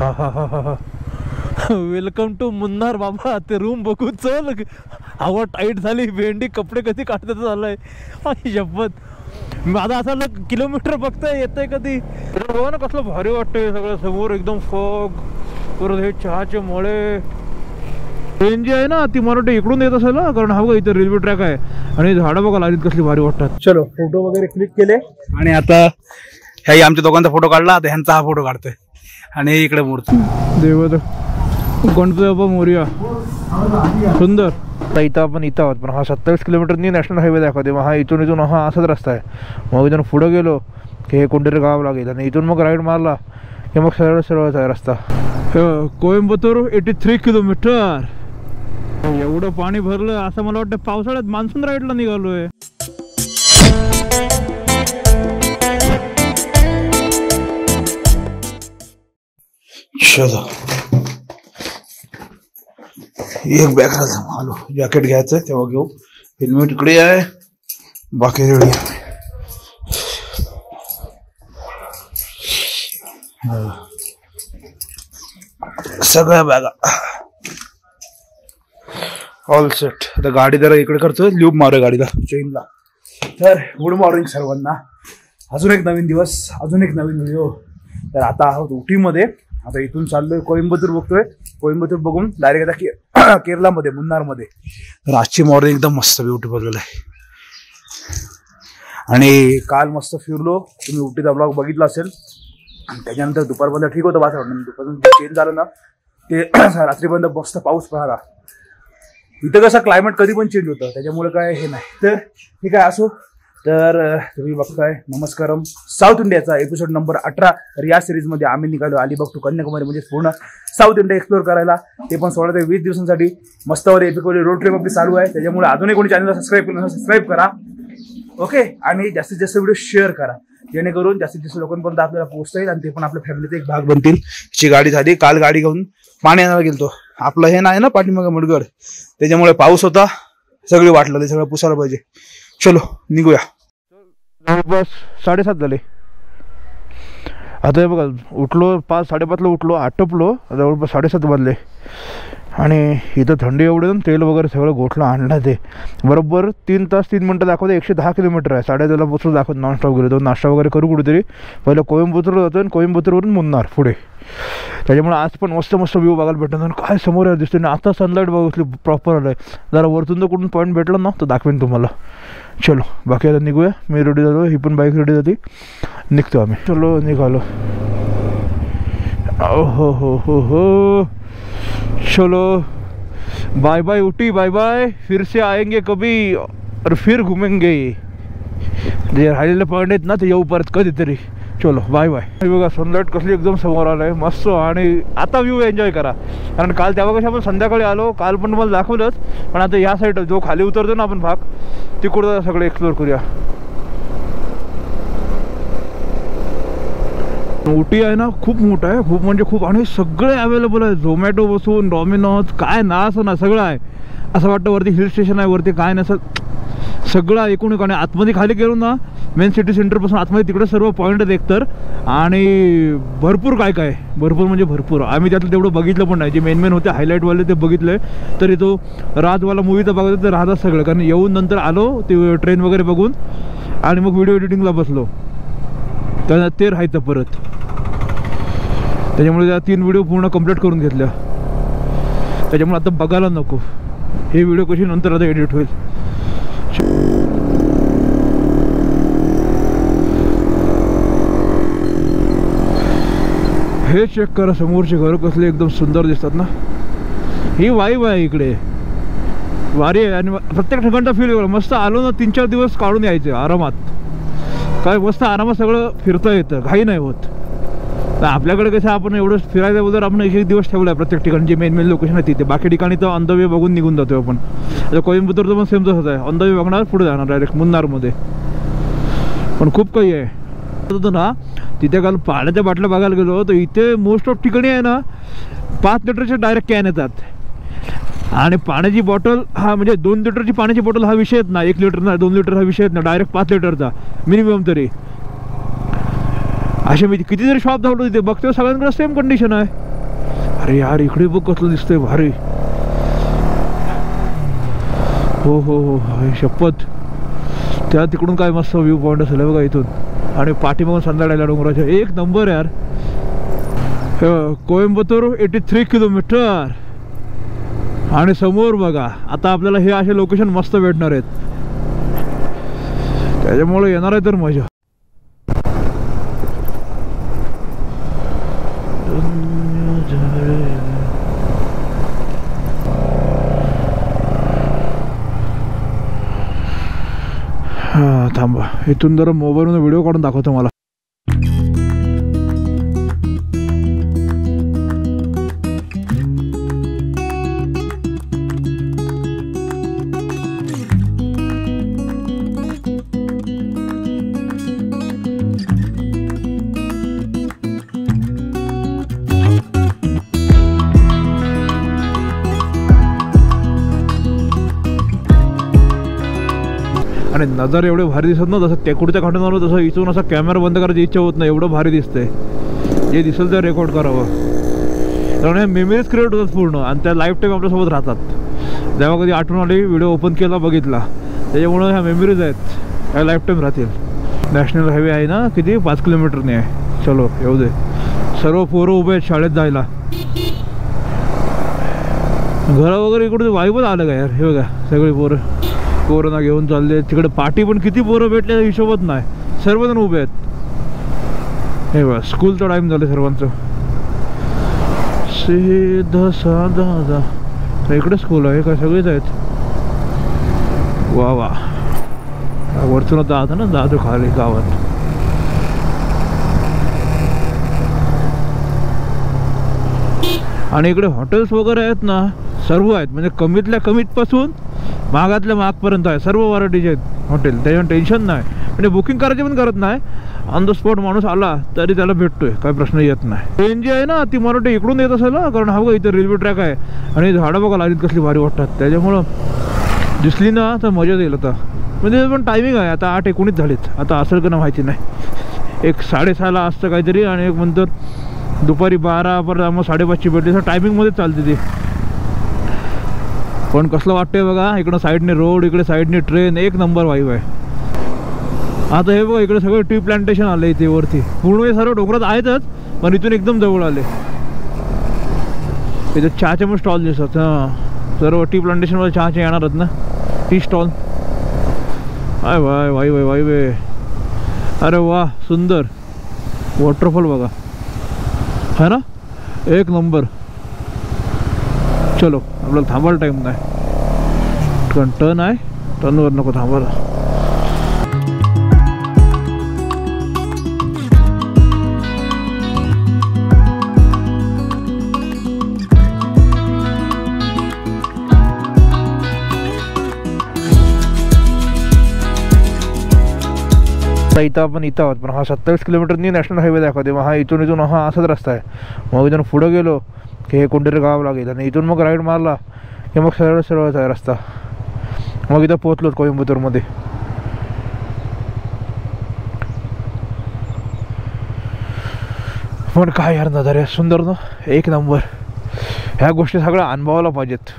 हा हा हा हा वेलकम टू मुन्नार बाबा. ते रूम बघू चल. हवा टाईट झाली, भेंडी कपडे कधी काढतात झालंय शपथ. माझा असा किलोमीटर बघताय येतंय कधी. बघा ना कसलं भारी वाटतंय सगळं समोर एकदम फॉग. परत हे चहाचे मळे. ट्रेन जी आहे ना ती मला वाटतं इकडून येत असेल ना, कारण हा बघा इथं रेल्वे ट्रॅक आहे आणि झाडं बघा लागलीत कसली भारी वाटतात. चलो फोटो वगैरे क्लिक केले आणि आता ह्याही आमच्या दोघांचा फोटो काढला. आता ह्यांचा हा फोटो काढतोय आणि इकडे मूर्ती देवद गणपती बाप्पा मोरया. सुंदर. आता इथं आपण इथं आहोत पण हा 27 किलोमीटरनी नॅशनल हायवे दाखवते. मग हा इथून हा असाच रस्ता आहे. मग इथून पुढं गेलो की हे कोणतरी गाव लागेल आणि इथून मग राईड मारला की मग सरळ सरळच आहे रस्ता. कोइंबतूर 83 किलोमीटर. एवढं पाणी भरलं असं मला वाटतं पावसाळ्यात मान्सून राईडला निघालोय. एक बॅग आलो. जॅकेट घ्यायचंय तेव्हा घेऊ. हेल्मेट इकडे आहे, बाकी रेडी आहे. सगळ्या बॅगा ऑल सेट. आता गाडी जरा इकडे करतोय, ल्यूब मारूया गाडीला चेनला. तर गुड मॉर्निंग सर्वांना. अजून एक नवीन दिवस, अजून एक नवीन व्हिडिओ. तर आता आहोत उटीमध्ये. आता इथून चाललोय कोइंबतूर बघतोय. कोइंबतूर बघून डायरेक्ट आता केरलामध्ये मुन्नारमध्ये. तर आजची मॉर्निंग एकदम मस्त ब्युटिफुल आहे. आणि काल मस्त फिरलो. तुम्ही उटीचा ब्लॉग बघितला असेल. त्याच्यानंतर दुपारपर्यंत ठीक होतं वातावरण. दुपारपर्यंत चेंज झालं ना ते रात्रीपर्यंत मस्त पाऊस पडला. इथं कसं क्लायमेट कधी पण चेंज होतं, त्याच्यामुळे काय हे नाही. तर ठीक आहे असो. तर तुम्ही बघताय नमस्कारम साऊथ इंडियाचा एपिसोड नंबर 18. तर या सिरीजमध्ये आम्ही निघालो अलिबाग टू कन्याकुमारी, म्हणजे पूर्ण साऊथ इंडिया एक्सप्लोर करायला. ते पण 16 ते 20 दिवसांसाठी. मस्तवाली एपिकवाली रोड ट्रिप आपली चालू आहे. त्याच्यामुळे अजूनही कोणी चॅनलला सबस्क्राईब केलं सबस्क्राईब करा. ओके. आणि जास्तीत जास्त व्हिडिओ शेअर करा जेणेकरून जास्तीत जास्त लोकांपर्यंत आपल्याला पोहोचता येईल आणि ते पण आपल्या फॅमिलीचा एक भाग बनतील. ची गाडी झाली. काल गाडी घेऊन पाणी आणायला गेलतो. आपलं हे नाही ना पाठीमागं मुडगड, त्याच्यामुळे पाऊस होता. सगळी वाटलं ते सगळं पुसायला पाहिजे. चलो निघूया. बस 7:30 झाले. आता हे बघा उठलो 5-5:30ला उठलो, आटपलो. जवळपास 7:30 वाजले आणि इथं थंडी एवढे तेल वगैरे सगळं गोठलं आणलं. ते बरोबर 3 तास 3 मिनटं दाखवते. 110 किलोमीटर आहे. 10:30ला पोचलो दाखवत. नॉनस्टॉप गेलो. तो नाश्ता वगैरे करू कुठेतरी. पहिलं कोइंबतूरला जातो आणि कोइंबतूरवरून मुन्नार पुढे. त्याच्यामुळे आज पण मस्त मस्त व्ह्यू बघायला भेटतो. आणि काय समोर दिसते ना आता सनलाईट बघितली प्रॉपर आलं आहे. जरा वरतून जर कुठून पॉईंट भेटला ना तर दाखवेन तुम्हाला. चलो बाकी आता निघूया. मी रेडी झालो, ही पण बाईक रेडी झाली, निघतो आम्ही. चलो निघालो. हो हो हो हो. चलो बाय बाय उटी, बाय बाय. फिर से आएंगे कभी और फिर घुमेंगे. जे राहिलेले पॉईंट आहेत ना ते येऊ परत कधीतरी. चलो बाय बाय. बघा सनलाईट कसली एकदम समोर आलं आहे मस्त. आणि आता व्ह्यू एन्जॉय करा. कारण काल तेव्हा कशी आपण संध्याकाळी आलो, काल पण तुम्हाला दाखवलंच. पण आता या साईड जो खाली उतरतो ना आपण भाग, तिकडं सगळं एक्सप्लोर करूया. उटी आहे ना खूप मोठं आहे, खूप म्हणजे खूप. आणि सगळे अवेलेबल आहे. झोमॅटो बसून डॉमिनोज काय ना असं ना सगळं आहे. असं वाटतं वरती हिल स्टेशन आहे, वरती काय नसं सगळं एकूण एक. आणि आतमध्ये खाली गेलो ना मेन सिटी सेंटरपासून आतमध्ये तिकडे सर्व पॉईंट आहेत एकतर. आणि भरपूर काय काय भरपूर म्हणजे भरपूर. आम्ही त्यातलं तेवढं बघितलं पण नाही. जे मेन होते हायलाईटवाले ते बघितलं. तरी तो राजवाला मूवीचा बघायचा तर राहतात सगळं. कारण येऊन नंतर आलो ते ट्रेन वगैरे बघून आणि मग व्हिडिओ एडिटिंगला बसलो. तर ते राहायचं परत. त्याच्यामुळे त्या 3 व्हिडिओ पूर्ण कंप्लीट करून घेतल्या. त्याच्यामुळे आता बघायला नको. हे व्हिडिओ कशी नंतर आता एडिट होईल. हे चेक करा समोरचे घर कसले एकदम सुंदर दिसतात ना. ही वाईब आहे इकडे, वारी आहे. आणि प्रत्येक ठिकाणचा फील मस्त. आलो ना 3-4 दिवस काढून यायचे आरामात. काय मस्त आरामात सगळं फिरता येतं, घाई नाही होत. तर आपल्याकडे कसं आपण एवढं फिरायच्या अगोदर आपण 1-1 दिवस ठेवला आहे प्रत्येक ठिकाणी जे मेन लोकेशन आहे तिथे. बाकी ठिकाणी तर ऑन द वे बघून निघून जातो आपण. आता कोइंबतूरचं पण सेम तसंच आहे. ऑन द वे बघणार, पुढे जाणार डायरेक्ट मुन्नारमध्ये. पण खूप काही आहे होतं ना तिथे. काल पाण्याच्या बाटल्या बघायला गेलो तर इथे मोस्ट ऑफ ठिकाणी आहे ना 5 लिटरचे डायरेक्ट कॅन येतात. आणि पाण्याची बॉटल हा म्हणजे 2 लिटरची पाण्याची बॉटल हा विषय येत ना. 1 लिटर ना 2 लिटर हा विषय येत ना. डायरेक्ट 5 लिटरचा मिनिमम तरी. असे मी कितीतरी शॉप धावतो तिथे बघतो सगळ्यांकडे सेम कंडिशन आहे. अरे यार इकडे बघ कसलं दिसतंय भारी. हो हो हो शपथ. त्या तिकडून काय मस्त व्ह्यू पॉइंट असेल बघा इथून. आणि पाठीमागून संध्याकाळला डोंगराच्या एक नंबर यार. कोइंबतूर 83 किलोमीटर. आणि समोर बघा आता आपल्याला हे असे लोकेशन मस्त भेटणार आहेत. त्याच्यामुळे येणार आहे तर मजा. हा थांबा इथून जरा मोबाईलमध्ये व्हिडिओ काढून दाखवतो मला. आणि नजर एवढे भारी दिसत ना, जसं टेकडीच्या खाटून आलो तसं इथून असा कॅमेरा बंद करायची इच्छा होत नाही, एवढं भारी दिसतंय. जे दिसेल ते रेकॉर्ड करावं, कारण हे मेमरीज क्रिएट होतात पूर्ण आणि त्या लाईफ टाईम आपल्यासोबत राहतात. जेव्हा कधी आठवण आली व्हिडिओ ओपन केला बघितला, त्याच्यामुळं ह्या मेमरीज आहेत ह्या लाईफ टाईम राहतील. नॅशनल हायवे आहे ना, किती 5 किलोमीटरने आहे. चलो येऊ दे. सर्व पोरं उभे आहेत शाळेत जायला. घरं वगैरे इकडे वाईबच आलं का यार. हे बघा सगळी पोरं घेऊन चालले. तिकडे पार्टी पण किती पोरं भेटले हिशोबत नाही, सर्वजण उभे आहेत. हे बघा स्कूलचा टाईम झालं सर्वांचं. सीधा साधा इकडे स्कूल आहे का, सगळेच आहेत. वा वा वरतून जात ना, जातो खाली गावात. आणि इकडे हॉटेल्स वगैरे आहेत ना, सर्व आहेत. म्हणजे कमीतल्या कमीत पासून महागातल्या महागपर्यंत आहे. सर्व व्हरायटीचे आहेत हॉटेल, त्याच्यावर टेन्शन नाही. म्हणजे बुकिंग करायची पण करत नाही, ऑन द स्पॉट माणूस आला तरी त्याला भेटतोय, काही प्रश्न येत नाही. ट्रेन जी आहे ना ती मला इकडून येत असेल ना, कारण हा बघा इथे रेल्वे ट्रॅक आहे आणि झाडं बघा लागलीत कसली भारी वाटतात. त्याच्यामुळं दिसली ना तर मजा येईल. आता म्हणजे पण टायमिंग आहे आता 8:19 झालीत. आता असेल का ना माहिती नाही. एक 6:30ला असतं काहीतरी आणि एक नंतर दुपारी 12 परत मग 5:30ची भेटली. असं टायमिंगमध्ये चालते ती. पण कसलं वाटतंय बघा, इकडं साईडने रोड, इकडे साईडने ट्रेन, एक नंबर वाईव आहे. आता हे बघा इकडे सगळं टी प्लांटेशन आलं इथे वरती. पूर्ण हे सर्व डोंगरात आहेतच, पण इथून एकदम जवळ आले. इथे चहाचे पण स्टॉल दिसतात. हां सर्व टी प्लांटेशनमध्ये चहाचे येणारच ना, टी स्टॉल. आय वाय वाई वाय वाई वे. अरे वा सुंदर वॉटरफॉल बघा, है ना एक नंबर. चलो आपल्याला थांबायला टाईम नाही, कारण टर्न आहे, टर्नवर नको थांबायला. इथं आपण इथं आहोत, पण हा 27 किलोमीटरनी नॅशनल हायवे दाखवते. मग हा इथून हा असाच रस्ता आहे. मग इथून पुढं गेलो की हे कोणतरी गाव लागेल आणि इथून मग राईड मारला की मग सरळच आहे रस्ता. मग इथं पोहोचलो कोइंबतूरमध्ये. पण काय यार नजारे सुंदर ना, एक नंबर. ह्या गोष्टी सगळ्या अनुभवायला पाहिजेत.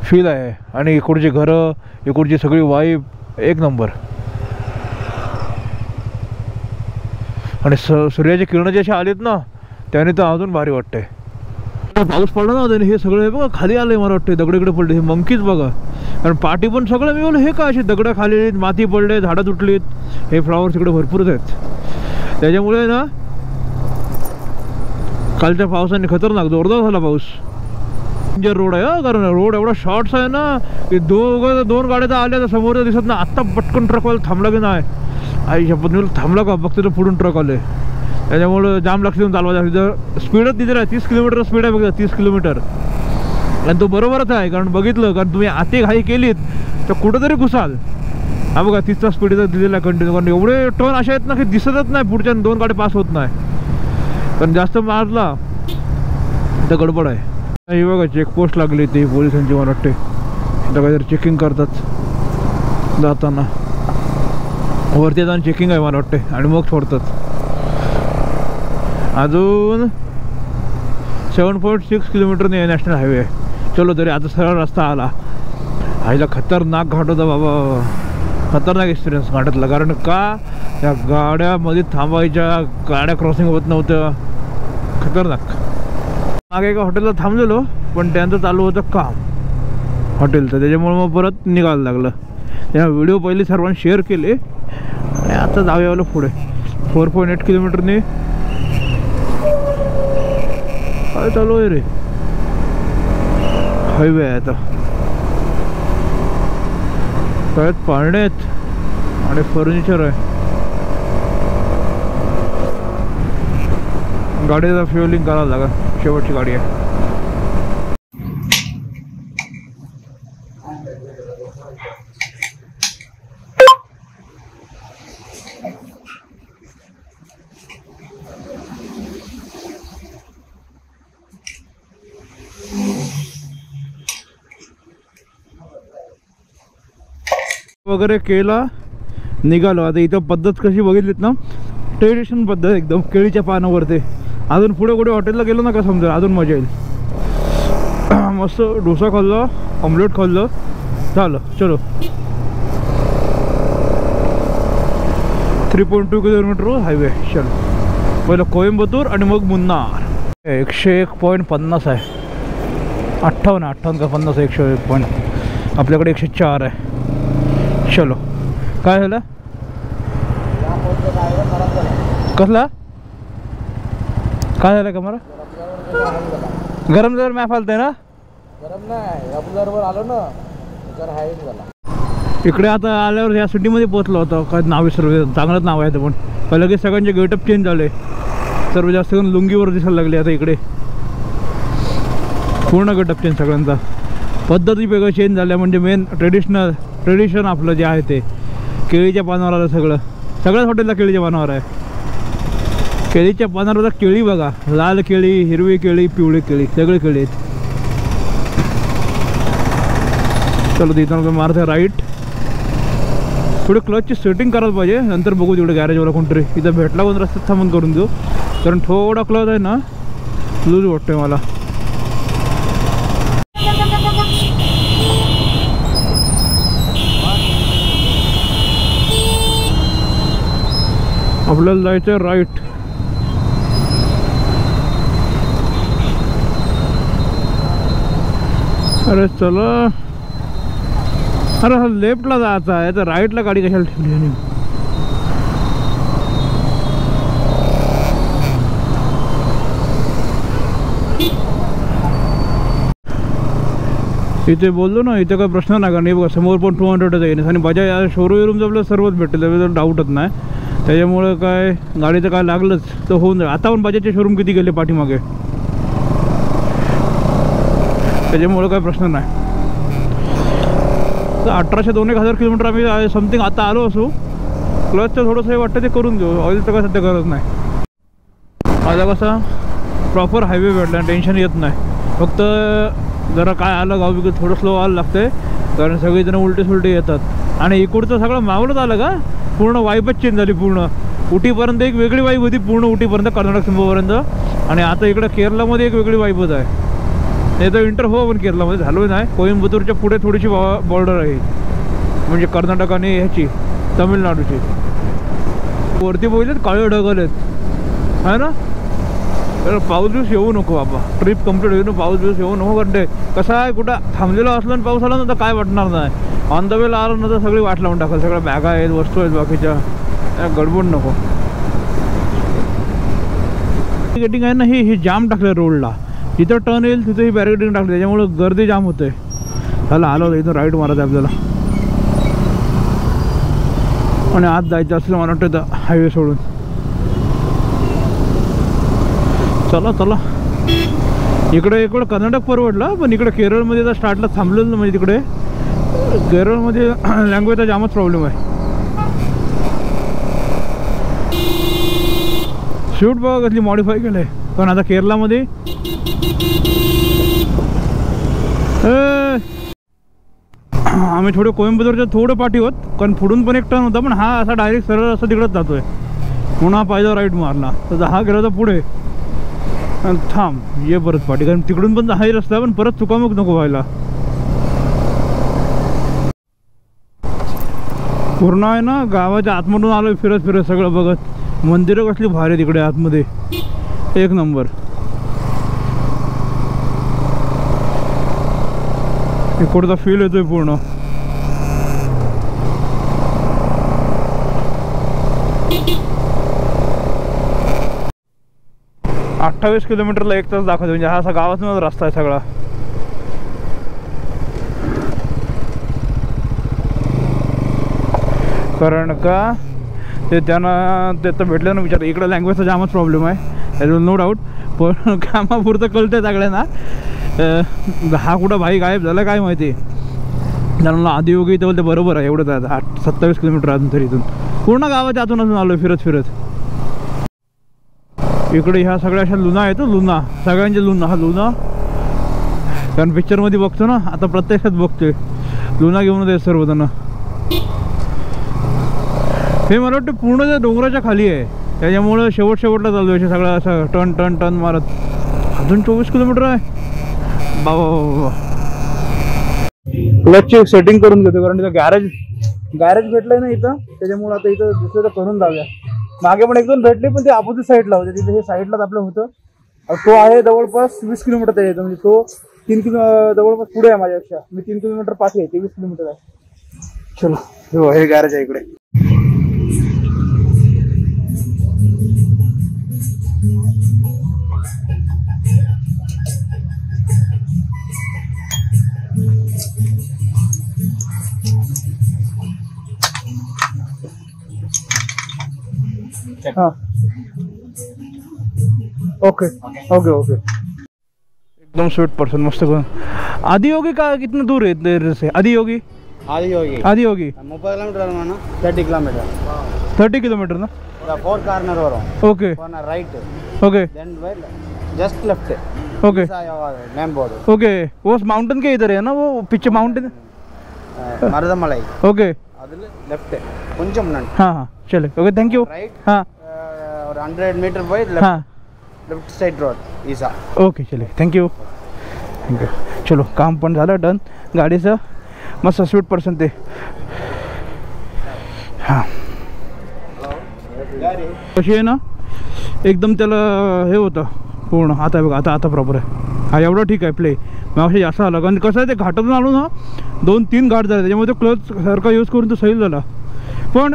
फील आहे. आणि इकडची घरं, इकडची सगळी वाईब एक नंबर. आणि सूर्याची किरण जे असे आलेत ना त्याने तर अजून भारी वाटतंय. पाऊस पडला ना त्याने हे सगळं बघा खाली आलंय. मला वाटतं दगडीकडे पडले हे मंकीच बघा. कारण पाठी पण सगळं मिळवलं. हे का असे दगडं खाली, माती पडले, झाडं तुटलीत. हे फ्लॉवर्स इकडे भरपूरच आहेत. त्याच्यामुळे ना कालच्या पावसाने खतरनाक जोरदार झाला पाऊस. डेंजर रोड आहे हा, कारण रोड एवढा शॉर्ट्स आहे ना की दोन गाड्या तर आल्या तर समोर दिसत ना. आत्ता पटकन ट्रकवाला थांबला की नाही, आई शपथ मी थांबला का बघते तर पुढून ट्रक आले. त्याच्यामुळं जाम लक्ष देऊन चालवायचं. स्पीडच दिलेलं आहे 30 किलोमीटर स्पीड आहे बघा, 30 किलोमीटर. आणि तो बरोबरच आहे, कारण बघितलं, कारण तुम्ही आती घाई केलीत तर कुठंतरी घुसाल. हा बघा 30चा स्पीडचा दिलेला आहे कंटिन्यू. कारण एवढे टर्न असे आहेत ना की दिसतच नाही, पुढच्या 2 गाडी पास होत नाही. पण जास्त मारला तर गडबड आहे. हे बघा चेकपोस्ट लागली ती पोलिसांची, मला वाटते इथं काहीतरी चेकिंग करतात जाताना. वरती जाऊन चेकिंग आहे मला वाटते आणि मग सोडतात. अजून 7.6 किलोमीटरने नॅशनल हायवे आहे. चलो तरी आता सरळ रस्ता आला. आईला खतरनाक घाट होता बाबा, खतरनाक एक्सपिरियन्स घाटातला. कारण का त्या गाड्यामध्ये थांबायच्या, गाड्या क्रॉसिंग होत नव्हत्या, खतरनाक. मागे एका हॉटेलला थांबलेलो, पण त्यांचं चालू होतं काम हॉटेलचं, त्याच्यामुळे मग परत निघायला लागलं. त्या व्हिडिओ पहिले सर्वांनी शेअर केले आणि आता जाऊया पुढे. 4.8 किलोमीटरने काय चालू आहे रे, हायवे आहे आता. त्यात पाळणे आहेत आणि फर्निचर आहे. गाडीचा फ्युअलिंग करावं लागेल, शेवटची गाडी आहे. वगैरे केला, निघालो. आता इथं पद्धत कशी बघितलीत ना, ट्रेडिशन पद्धत एकदम, केळीच्या पानावरती. अजून पुढे कुठे हॉटेलला गेलो ना का समजा अजून मजा येईल. मस्त डोसा खाल्ला, ऑमलेट खाल्लं, झालं. चलो 3.2 किलोमीटर हायवे. चलो पहिलं कोइंबतूर आणि मग मुन्नार. 101.50 आहे. 58 का 50, 101 पॉईंट. आपल्याकडे 104 आहे. चलो काय झालं, कसला काय झालं का मला गरम जर मॅप आलतंय ना, गरम नाही अबुलरवर आलो ना तर हाय झाला. इकडे आता आल्यावर या सिटीमध्ये पोहोचलो होतो. काय नाव सर्व चांगलंच नाव आहे ते, पण लगेच सगळ्यांचे गेटअप चेंज झाले. सर्व जास्त करून लुंगीवर दिसायला लागले. आता इकडे पूर्ण गेटअप चेंज सगळ्यांचा, पद्धती वेगळं चेंज झाल्या. म्हणजे मेन ट्रेडिशन आपलं जे आहे ते केळीच्या पानावर आलं. सगळ्याच हॉटेलला केळीच्या पानावर आहे. केळीच्या पानावर केळी बघा, लाल केळी, हिरवी केळी, पिवळी केळी, सगळे केळी आहेत. चलो तिथं मारते राईट. थोडी क्लचची सेटिंग करायला पाहिजे, नंतर बघू तिकडे गॅरेजवाला कोणतरी. इथं भेटला कोण रस्त्यात थांबून करून देऊ, कारण थोडा क्लच आहे ना लूज वाटतोय मला. आपल्याला जायचं राईट. अरे चला, अरे हा लेफ्टला जायचं आहे तर राईटला गाडी कशाला ठेवली आहे. इथे बोललो ना, इथे काय प्रश्न नाही. कारण हे बघा समोर पण 200 आहे आणि बजाज शोरूम आपल्याला सर्वच भेटेल, त्याबद्दल डाऊटच नाही. त्याच्यामुळे काय गाडीचं काय लागलंच तर होऊन जाईल. आता पण बजाजचे शोरूम किती गेले पाठीमागे, त्याच्यामुळे काय प्रश्न नाही. तर 1802-1000 किलोमीटर आम्ही समथिंग आता आलो असू. क्लचचं थोडंसं हे वाटतं ते करून घेऊ, ऑइलचं काय सध्या गरज नाही. माझा कसा प्रॉपर हायवे भेटला, टेन्शन येत नाही. फक्त जरा काय आलं गाव बिकत थोडं स्लो आलं लागतंय, कारण सगळेजण उलटे सुलटे येतात. आणि इकडचं सगळं मावळत आलं का पूर्ण वाईबच चेंज झाली. पूर्ण उटीपर्यंत एक वेगळी वाईब होती, पूर्ण उटीपर्यंत कर्नाटक सीमेपर्यंत. आणि आता इकडं केरलामध्ये एक वेगळी वाईबच आहे. नाही तर इंटर हो पण केरलामध्ये झालो नाही. कोइंबतूरच्या पुढे थोडीशी बॉर्डर आहे, म्हणजे कर्नाटक आणि ह्याची तमिळनाडूची. वरती बघितलेत काळे ढग आहेत आहे ना. तर पाऊस दिवस येऊ नको बाबा, ट्रिप कम्प्लीट होईल ना, पाऊस दिवस येऊ नको. कारण ते कसं आहे, कुठं थांबलेलं असलं आणि पाऊस आला ना तर काय वाटणार नाही. ऑन द वेला आलं ना तर सगळी वाट लावून टाकाल. सगळ्या बॅगा आहेत, वस्तू आहेत बाकीच्या, गडबड नको. बॅरिकेडिंग आहे ना, ही जाम टाकलं रोडला. जिथं टर्न येईल तिथं ही बॅरिकेडिंग टाकली, त्याच्यामुळे गर्दी जाम होते. त्याला आलो इथं राईट मारायचं आपल्याला आणि आत जायचं असलं मला वाटतं हायवे सोडून. चला चला, इकडे कर्नाटक परवडला, पण इकडे केरळमध्ये आता स्टार्टला थांबलेलं ना. म्हणजे तिकडे केरळमध्ये लँग्वेजचा जामच प्रॉब्लेम आहे. शूट बघा कसली मॉडिफाय केलं आहे. पण आता केरलामध्ये आम्ही थोडे कोइंबतूरच्या थोडं पाठी होत, कारण पुढून पण एक टर्न होता. पण हा असा डायरेक्ट सरळ असा तिकडंच जातोय. म्हणून हा पाहिजे राईट मारला, तर हा गेला तर पुढे. आणि थांब ये परत पाठी, कारण तिकडून पण आहे रस्ता, पण परत चुकामुक नको व्हायला. पूर्ण आहे ना गावाच्या आतमधून आलोय फिरत फिरत सगळं बघत. मंदिरं कसली भारी तिकडे आतमध्ये, एक नंबर. इकडचा फील येतोय पूर्ण. अठ्ठावीस किलोमीटरला 1 तास दाखवतो, म्हणजे हा असा गावातूनच रस्ता आहे सगळा. कारण का ते त्यांना ते तर भेटलं ना विचार. इकडं लँग्वेजचा जामच प्रॉब्लेम आहे, नो डाऊट, पण कामापुरतं कळतंय सगळ्यांना. हा कुठं भाई गायब झाला काय माहिती. त्यांना आदियोगी इथं बोलते बरोबर आहे, एवढंच आहे 27 किलोमीटर अजून तरी. इथून पूर्ण गावाच्या आतून अजून आलो फिरत फिरत. इकडे ह्या सगळ्या अशा लुना आहेत, लुना सगळ्यांचे लुना. हा लुना कारण पिक्चरमध्ये बघतो ना, आता प्रत्यक्षात बघतोय. लुना घेऊन येत सर्वजण. हे मला वाटतं पूर्ण त्या डोंगराच्या खाली आहे, त्याच्यामुळं शेवटला चालू आहे सगळं असं टन टन टन मारत. अजून 24 किलोमीटर आहे बाबा. क्लचची सेटिंग करून घेतो, कारण तिथं गॅरेज भेटलंय ना इथं, त्याच्यामुळे आता इथं दुसरं तर करून जाऊया. मागे पण 1-2 भेटले, पण ते अपोजिट साईडला होते. तिथे हे साईडलाच आपलं होतं. तो आहे जवळपास 20 किलोमीटर त्याच्या, म्हणजे तो 3 जवळपास पुढे आहे माझ्यापेक्षा. मी 3 किलोमीटर पाठी आहे, ते 20 किलोमीटर आहे. चलो हे गॅरेज आहे इकडे. हाँ ओके ओके ओके. एकदम स्वीट पर्सन, मस्त. आदियोगी का कितना दूर है इधर से? आदियोगी मुप्पது किलोमीटर 30 किलोमीटर 30 किलोमीटर ना. 4 कार्नर वरुम. Okay right. Okay then just left. Okay name board. Okay. वो माउंटेन के इधर है ना, वो पीछे माउंटेन मरुदमलाई. ओके लेफ्ट కొంచెం నండి. हाँ हाँ चले. Okay thank you. हाँ और 100 मीटर बाय हाँ लेफ्ट साइड रोड ईसा. ओके चले थँक यू. चलो काम पण झालं डन गाडीचं. मस्त स्वीट पर्सन ते. हां कशी आहे ना एकदम, त्याला हे होतं पूर्ण. आता बघा आता प्रॉपर आहे. हा एवढा ठीक आहे प्ले. मग जास्त आलं, कारण कसं आहे ते घाटातून आलो ना, 2-3 घाट झाले, त्याच्यामुळे तो क्लच सारखा यूज करून तो सैल झाला. पण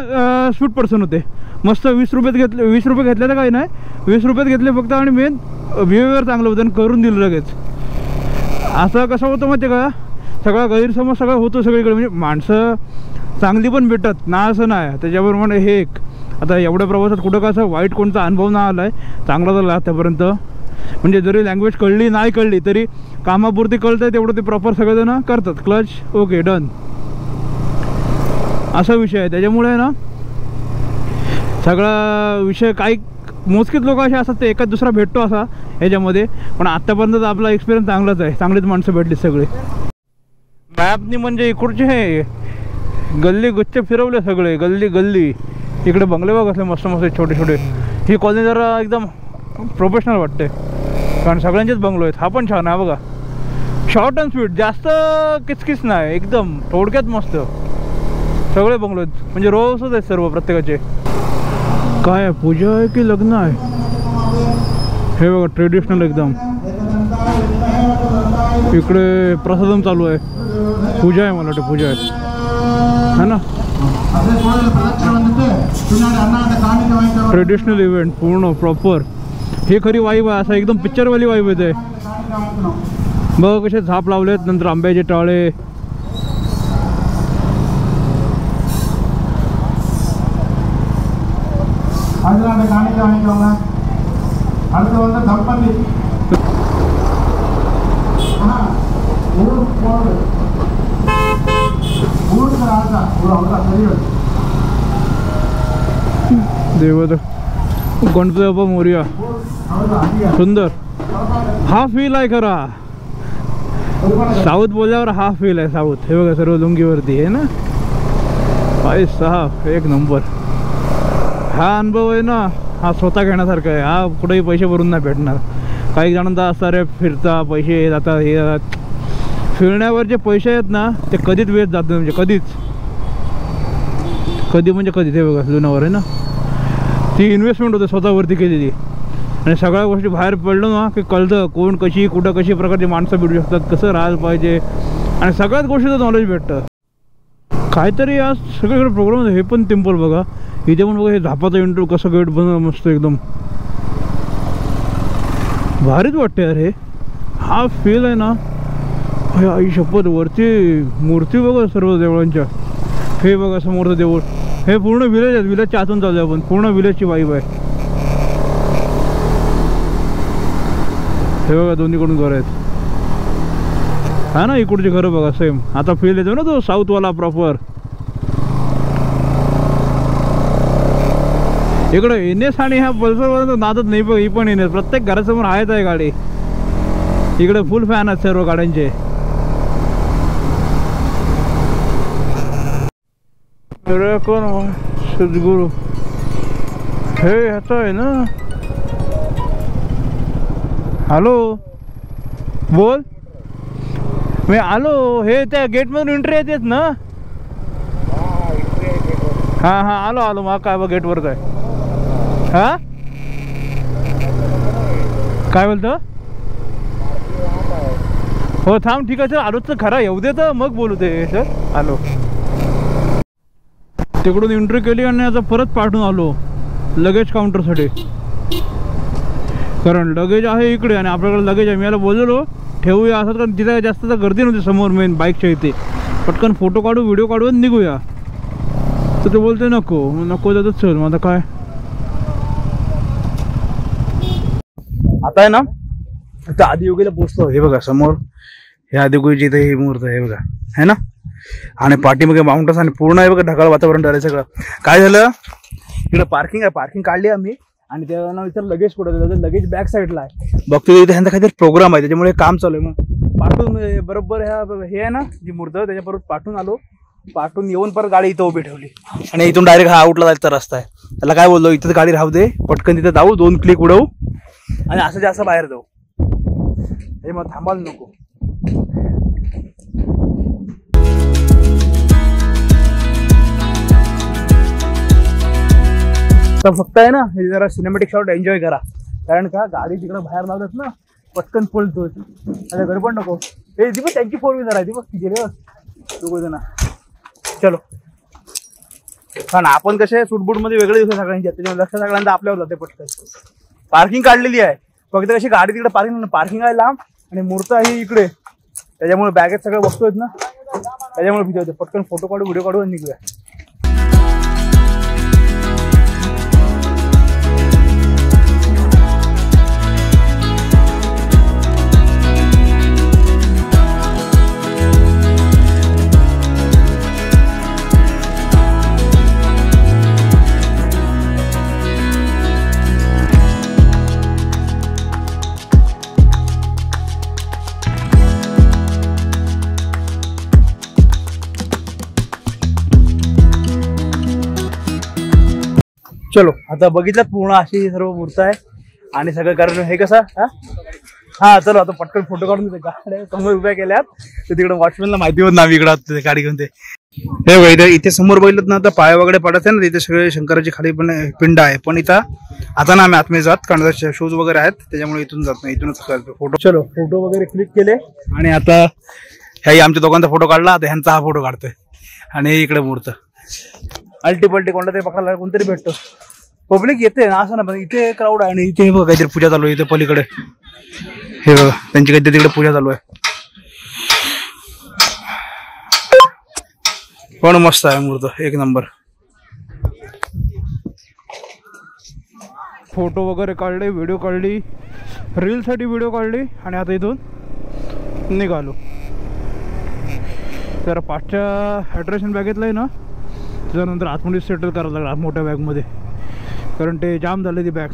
स्वीट पर्सन होते मस्त. 20 रुपये घेतले. 20 रुपये घेतले तर काही नाही, 20 रुपयात घेतले फक्त. आणि मेन बिहेवियर चांगलं होतं आणि करून दिलं लगेच. असं कसं होतं माहिती का, सगळा गैरसमज सगळं होतं सगळीकडे. म्हणजे माणसं चांगली पण भेटत ना असं नाही. त्याच्याबरोबर हे एक आता एवढ्या प्रवासात कुठं कसं वाईट कोणता अनुभव नाही आला आहे, चांगला झाला आतापर्यंत. म्हणजे जरी लँग्वेज कळली नाही कळली तरी कामापुरती कळतं आहे तेवढं ते प्रॉपर सगळेजण करतात. क्लच ओके डन असा विषय आहे. त्याच्यामुळे ना सगळा विषय काही मोजकेच लोक असे असतात, ते एकाच दुसरा भेटतो असा ह्याच्यामध्ये. पण आत्तापर्यंत आपला एक्सपिरियन्स चांगलाच आहे, चांगलीच माणसं भेटली सगळे. मॅपनी म्हणजे इकडचे हे गल्ली गुच्चे फिरवले सगळे, गल्ली. इकडे बंगले बघ असले मस्त मस्त छोटे छोटे. ही कॉलनी जरा एकदम प्रोफेशनल वाटते, कारण सगळ्यांचेच बंगलो आहेत. हा पण छान आहे बघा, शॉर्ट अँड स्वीट, जास्त किचकिच नाही, एकदम थोडक्यात मस्त. सगळे बंगलो आहेत, म्हणजे रोजच आहेत सर्व प्रत्येकाचे. काय आहे, पूजा आहे की लग्न आहे? हे बघा ट्रेडिशनल एकदम. इकडे प्रसादम चालू आहे, पूजा आहे, मला वाटतं पूजा आहे ना. ट्रेडिशनल इव्हेंट पूर्ण प्रॉपर. हे खरी वाईब आहे, असं एकदम पिक्चरवाली वाईब येते. बघ कसे झाप लावलेत, नंतर आंब्याचे टाळे. देवद गणपती बाप्पा मोरया. सुंदर. हा फील आहे खरा, साऊथ बोलल्यावर हा फील आहे साऊथ. हे बघा सर्व लुंगीवरती आहे ना भाई साहब, एक नंबर. हा अनुभव आहे ना, हा स्वतः घेण्यासारखा आहे. हा कुठेही पैसे भरून नाही भेटणार. काही जणांचा असतात रे फिरता पैसे जातात हे जातात, फिरण्यावर जे पैसे आहेत ना ते कधीच वेस्ट जात नाही, म्हणजे कधीच, कधी म्हणजे कधी. ते बघा जुनावर आहे ना, ती इन्व्हेस्टमेंट होते स्वतःवरती केलेली, आणि सगळ्या गोष्टी बाहेर पडलं ना की कळतं कोण कशी कुठं कशी प्रकारची माणसं भेटू शकतात, कसं राहायला पाहिजे, आणि सगळ्याच गोष्टीचं नॉलेज भेटतं. काहीतरी आज सगळीकडे प्रोग्राम. हे पण टेम्पल बघा, इथे पण बघा, हे झापाचा इंटरव्ह्यू कसं गेट बनवलं मस्त एकदम भारीच वाटते यार. हे हा फील आहे ना, आई शपथ. वरती मूर्ती बघा सर्व देवळांच्या. हे बघा समोरचं देऊळ, हे पूर्ण विलेज आहे, विलेजच्या आतून चालू आहे आपण, पूर्ण विलेजची वाईब आहे. हे बघा दोन्हीकडून घर आहेत, हा ना, इकडची घरं बघा सेम. आता फील येतो ना तो साऊथवाला प्रॉपर. इकडं एनएस आणि ह्या पल्सरवर नादत नाही बघ, ही पण एनएस प्रत्येक घरासमोर आहेच आहे गाडी. इकडे फुल फॅन आहेत सर्व गाड्यांचे. कोण सद्गुरू हे ह्याचं आहे ना. हॅलो बोल, मी आलो. हे त्या गेटमधून एंट्री येतेच ना. हां हां आलो आलो. मग काय बघ गेटवरच आहे. हां काय बोलतो. हो थांब ठीक आहे सर, आलोच तर खरा, येऊ दे तर मग बोलू दे सर. आलो. तिकडून एंट्री केली आणि आता परत पाठवून आलो लगेज काउंटरसाठी, कारण लगेज आहे इकडे आणि आपल्याकडे लगेज आहे. मी याला बोललो ठेवूया असं, कारण तिथे जास्त तर गर्दी नव्हती समोर मेन बाईकच्या इथे. पटकन फोटो काढू व्हिडिओ काढू आणि निघूया. तर ते बोलते नको नको जातच चल. मग आता काय, आता आहे ना आता आदियोगीला पोचतो. हे बघा समोर हे आदियोगीची इथे ही मूर्त आहे बघा, है ना. आणि पाठीमागे माउंटन्स आणि पूर्ण आहे बघा ढगाळ वातावरण झालं सगळं. काय झालं इकडे पार्किंग आहे, पार्किंग काढली आम्ही आणि त्याला विचार लगेज कुठं दिलं, लगेज बॅक साईडला आहे. बघतो इथे ह्यांचा काहीतरी प्रोग्राम आहे त्याच्यामुळे काम चालू आहे. मग पाठवून बरोबर ह्या हे आहे ना जी मूर्त त्याच्याबरोबर पाठवून आलो. पाठवून येऊन परत गाडी इथं उभी ठेवली आणि इथून डायरेक्ट हा आउटला जायचा रस्ता आहे. त्याला काय बोललो इथंच गाडी राहू दे, पटकन तिथे जाऊ, 2 क्लिक उडवू आणि असं जास्त बाहेर जाऊ. हे मग थांबायला नको. तर फक्त आहे ना हे जरा सिनेमॅटिक शॉट एन्जॉय करा, कारण का गाडी तिकडे बाहेर लावतात ना पटकन पळतो. अरे घर पण नको. हे ती बघ त्यांची 4 व्हीलर आहे, ती बघ गेले दोघं. चलो. हा ना, आपण कसे सूटबूट मध्ये वेगळे दिवस सगळ्यांच्या, त्याच्यामुळे लक्ष सगळ्यांचा आपल्यावर जाते पटकन. पार्किंग काढलेली आहे फक्त, कशी गाडी तिकडे पार्किंग आहे लांब आणि मूर्त आहे इकडे, त्याच्यामुळे बॅगेत सगळं वस्तू आहेत ना, त्याच्यामुळे भीती होते. पटकन फोटो काढू व्हिडिओ काढू आणि निघूया. चलो आता बघितलं पूर्ण अशी सर्व मूर्त आहे आणि सगळं कारण हे कसं. हा चलो आता पटकन फोटो काढून गाड्या समोर उभ्या केल्यात, तर तिकडे वॉचमॅनला माहिती होत ना आम्ही इकडं गाडी घेऊन. ते हे बघ इथे समोर बघितलं ना, आता पाया वगैरे पडत आहे ना, तिथे सगळे शंकराची खाली पण पिंड आहे. पण इथं आता ना आम्ही आतमध्ये जात, कारण शूज वगैरे आहेत त्याच्यामुळे इथून जात नाही, इथूनच फोटो. चलो फोटो वगैरे क्लिक केले आणि आता ह्याही आमच्या दोघांचा फोटो काढला, आता ह्यांचा हा फोटो काढतोय. आणि इकडे मूर्त अल्टीपल्टी कोणता तरी पकडायला कोणतरी भेटतो. पब्लिक येते ना असं ना, पण इथे क्राऊड आहे आणि इथे बघा काहीतरी पूजा चालू आहे. इथे पलीकडे हे बघा त्यांची काहीतरी तिकडे पूजा चालू आहे. पण मस्त आहे मूर्त, एक नंबर. फोटो वगैरे काढले, व्हिडिओ काढली, रीलसाठी व्हिडिओ काढली आणि आता इथून निघालो. तर पाठच्या हायड्रेशन बॅगेतलं आहे ना, त्याच्यानंतर आतमध्ये सेटल करायला लागला मोठ्या बॅगमध्ये, कारण ते जाम झाले ती बॅग.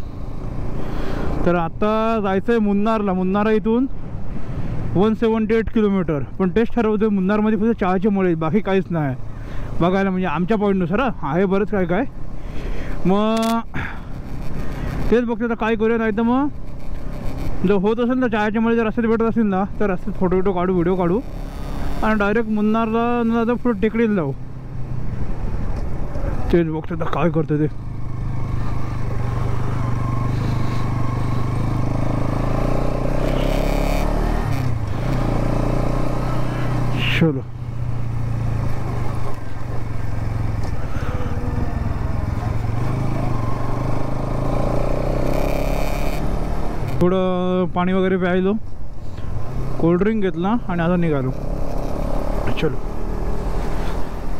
तर आता जायचं आहे मुन्नारला. मुन्नार इथून 178 किलोमीटर. पण टेस्ट ठरवतो मुन्नारमध्ये फक्त चहाचे मळे, बाकी काहीच नाही बघायला, म्हणजे आमच्या पॉईंटनुसार आहे बरंच काय काय. मग तेच बघतो आता काय करूया, नाही तर मग जर होत असेल ना चायाच्या मध्ये जर रस्त्यात भेटत असेल ना तर रस्त्यात फोटो काढू व्हिडिओ काढू आणि डायरेक्ट मुन्नारला न जाता पुढे टेकडीला जाऊ. तेच बघतो तर काय करतो ते. चलो थोडं पाणी वगैरे प्यायलो, कोल्ड्रिंक घेतला आणि आता निघालो. चलो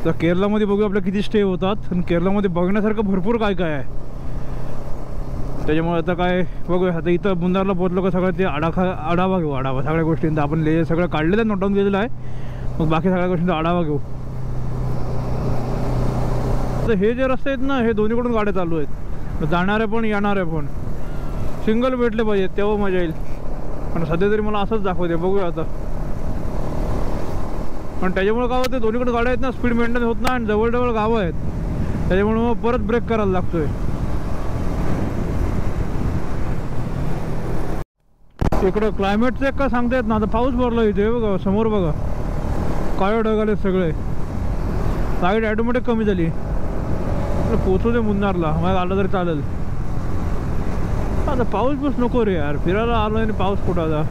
तर केरलामध्ये बघू आपल्या किती स्टे होतात आणि केरलामध्ये बघण्यासारखं भरपूर काय काय आहे. त्याच्यामुळे आता काय बघूया. आता इथं मुन्नारला पोहोचलो का सगळं ते आढावा घेऊ. आढावा सगळ्या गोष्टींचा आपण सगळं काढलेलं आहे, नोट डाऊन केलेलं आहे. मग बाकी सगळ्या गोष्टींचा आढावा घेऊ. तर हे जे रस्ते आहेत ना हे दोन्हीकडून गाड्या चालू आहेत, जाणाऱ्या पण येणाऱ्या पण. सिंगल भेटले पाहिजे तेव्हा मजा येईल. पण सध्या तरी मला असंच दाखवते, बघूया आता. पण त्याच्यामुळे काय होतं दोन्हीकडे गाड्या आहेत ना, स्पीड मेंटेन होत नाही आणि जवळ गावं आहेत. त्याच्यामुळे मग परत ब्रेक करायला लागतोय. इकडं क्लायमेट चेक का सांगता येत ना. आता पाऊस भरला इथे बघा, समोर बघा काळे ढग आले सगळे. लाईट ॲटोमॅटिक कमी झाली. पोचू दे मुन्नारला, मग आलं तरी चालेल. आता पाऊस बस नको रे यार, फिरायला आलो आणि पाऊस कुठं आता.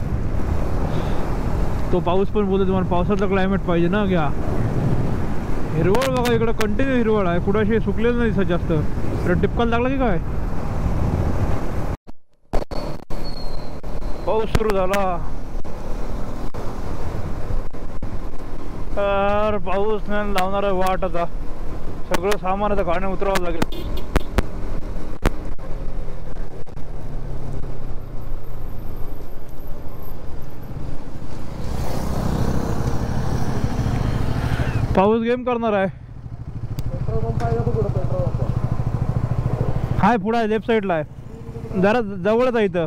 तो पाऊस पण बोलतो तुम्हाला पावसाचं क्लायमेट पाहिजे ना. घ्या हिरवळ बघा इकडं, कंटिन्यू हिरवळ आहे. कुठं अशी सुकलेलं नाही दिसत जास्त. तर टिपकाला लागला की काय पाऊस सुरू झाला. तर पाऊस नाही लावणार आहे वाट. आता सगळं सामान आता गाड्या उतरावं लागेल. पाऊस गेम करणार आहे. पेट्रोल पंप आहे का कुठं? पेट्रोल पंप हाय पुढे आहे, लेफ्ट साईडला आहे, जरा जवळच आहे इथं.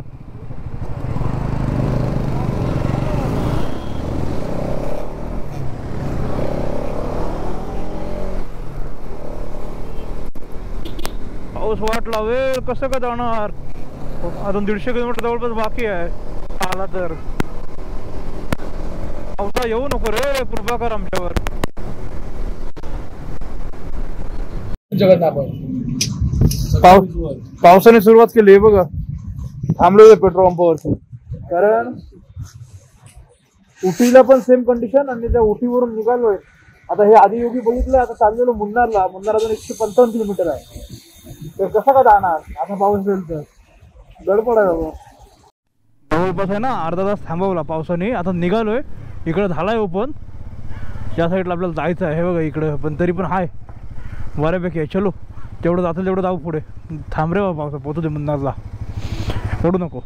पाऊस वाटला वेळ कसं का जाणार. अजून 150 किलोमीटर जवळपास बाकी आहे. आला तर पावसा येऊ नको रे, कृपा कर आमच्यावर. पावसाने सुरुवात केली बघा. थांबलो पेट्रोल पंपावरती, कारण उटीला पण सेम कंडिशन आणि त्या उटीवरून निघालोय. आता हे आदियोगी बघितलं. आता चाललेलो मुन्नारला. मुन्नार अजून 155 किलोमीटर आहे. तर कसं का जाणार आता पाऊस येईल तर. गडबड आहे बाबा. जवळपास आहे ना अर्धा तास थांबवला पावसाने. आता निघालोय. इकडं झालाय ओपन, या साईडला आपल्याला जायचं आहे. हे बघा इकडं, पण तरी पण हाय बऱ्यापैकी आहे. चलो जेवढं जातं तेवढं जाऊ पुढे. थांब रे बाबा, पावसा पोचू दे मुन्नारला, पडू नको.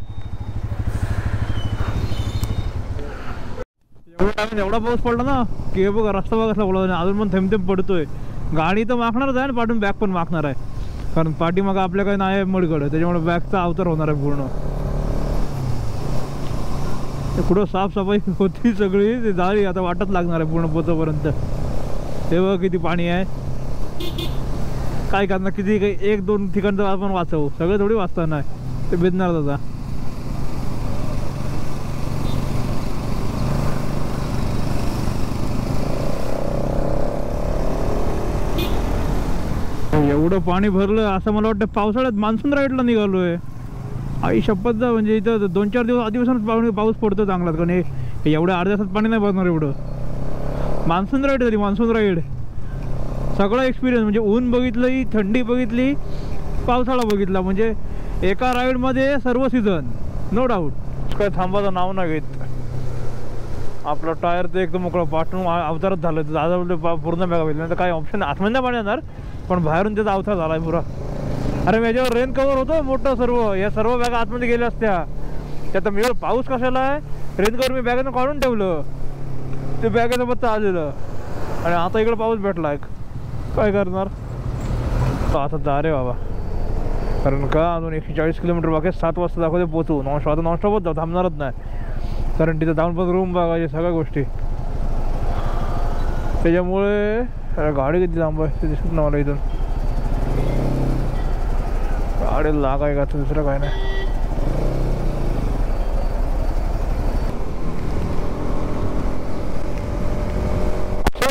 एवढा पाऊस पडला ना की हे बघा रस्ता बघा कसला बोला. अजून पण थेंब पडतोय. गाडी तर मागणारच आहे आणि पाठून बॅग पण मागणार आहे. कारण पाठीमागं आपल्या काही नाही मडकडं, त्याच्यामुळे बॅगचा अवतार होणार आहे पूर्ण. पुढं साफसफाई होती सगळी, ते झाली. आता वाटत लागणार आहे पूर्ण पोचोपर्यंत. हे बघा किती पाणी आहे. काय करणार, किती काही 1-2 ठिकाणचं आपण वाचवू, सगळं थोडी वाचता नाही. ते भिजणार दादा. एवढं पाणी भरलं असं मला वाटतं पावसाळ्यात मान्सून राईडला निघालोय. आई शपथ जा. म्हणजे इथं 2-4 दिवस आधीपासून पाऊस पडतो चांगला. कारण हे एवढ्या अर्ध्या तासात पाणी नाही भरणार एवढं. मान्सून राईड झाली, मान्सून राईड. सगळा एक्सपिरियन्स म्हणजे ऊन बघितलं, थंडी बघितली, पावसाळा बघितला. म्हणजे एका राईडमध्ये सर्व सीझन, नो डाऊट. काय थांबाचं नाव नाही घेत. आपलं टायर तर एकदम मोकळं पाठवून अवतारच झालं. दादा बोलले पूर्ण बॅगा भेटली. नाही तर काय ऑप्शन आतमध्ये पाणी येणार, पण बाहेरून त्याचा अवतार झाला आहे पुरा. अरे माझ्यावर रेन कवर होतं मोठं सर्व. या सर्व बॅगा आतमध्ये गेल्या असत्या. त्यात मी पाऊस कशाला आहे, रेन कवर मी बॅगेतून काढून ठेवलं. ते बॅगेचं पत्ता आलेलं आणि आता इकडं पाऊस भेटला आहे. काय करणार आता. जा रे बाबा. कारण का अजून 140 किलोमीटर बाकी. 7 वाजता दाखवते पोचू. आता नॉनस्टॉपच जाऊ, थांबणारच नाही. कारण तिथं जाऊन पण रूम बघायचे सगळ्या गोष्टी. त्याच्यामुळे गाडी किती लांब आहे ते दिसत ना मला इथून. गाडी लागाय का दुसरं काय नाही.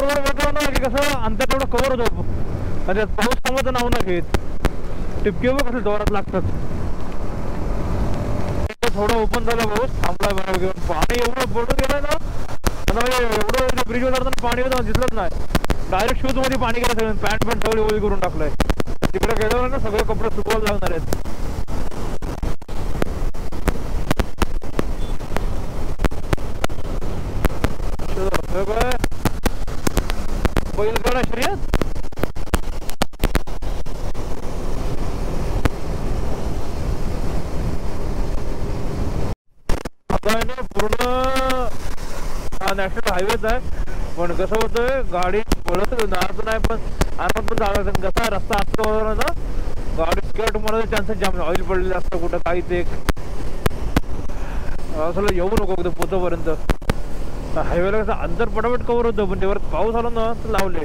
बरोबर म्हटलं ना की कसं अंतर तेवढं कव्हर होतो. त्याच्यात पाऊस थांबायचं नाव नाही घेत. टिपके बघ कसं जोरात लागतात. थोडं ओपन झालं पाऊस थांबलाय बरोबर घेऊन. पाणी एवढं पडून गेलं ना आता एवढं ब्रिजवर जाताना पाणी दिसलंच नाही. डायरेक्ट शूज मध्ये पाणी गेलं सगळं. पॅन्ट पण सगळी ओली करून टाकलंय. तिकडे गेल्यावर ना सगळे कपडे सुकवायला लागणार आहेत. काय बैलगाडा शर्यत आता आहे ना पूर्ण नॅशनल हायवेच आहे. पण कसं होतंय गाडी पळत नाही पण आरामात पण चालत. कसा रस्ता असतो ना गाडी स्कर्ट मारायचे चान्सेस जाम. ऑइल पडलेलं असतं कुठं काहीच एक असं येऊ नको एकदम पोचोपर्यंत. हायवेला कसं अंतर पटापट कव्हर होतं पण तेव्हा पाऊस आला ना तर लावले.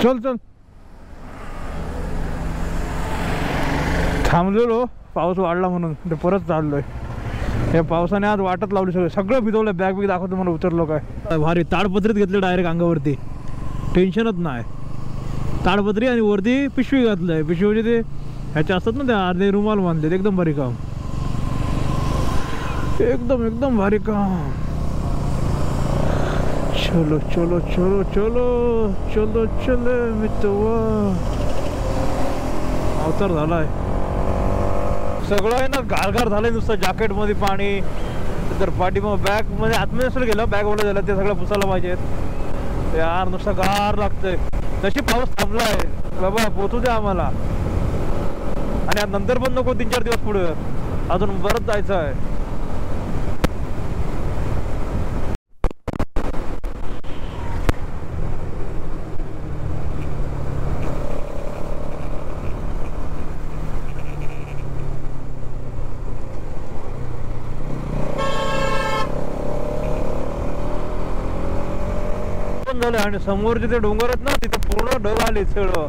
चल चल थांबलेलो पाऊस वाढला म्हणून ते परत चाललोय. या पावसाने आज वाटत लावली. सगळं भिजवलं. बॅग बिग दाखवतो मला उतरलो काय भारी. ताडपत्रीत घेतले डायरेक्ट अंगावरती. टेन्शनच नाही. ताडपत्री आणि वरती पिशवी घातलंय. पिशवीचे ते ह्याचे असतात ना ते अर्धे रुमाल बांधले. एकदम भारी काम. एकदम एकदम भारी काम. चलो चलो चलो चलो चलो चलो मित्र अवतार झालाय. सगळं आहे ना गारगार झालंय नुसतं. जॅकेट मध्ये पाणी तर पाठी मग बॅग मध्ये आतमध्ये असं गेलं बॅग ओलं झालं ते सगळं पुसायला पाहिजेत यार. नुसतं गार लागतंय. तशी पाऊस थांबलाय बाबा पोचू द्या आम्हाला. आणि नंतर पण नको 3-4 दिवस पुढे अजून परत जायचं आहे. झालं. आणि समोरचे ते डोंगर आहेत ना तिथे पूर्ण ढग आले सगळं.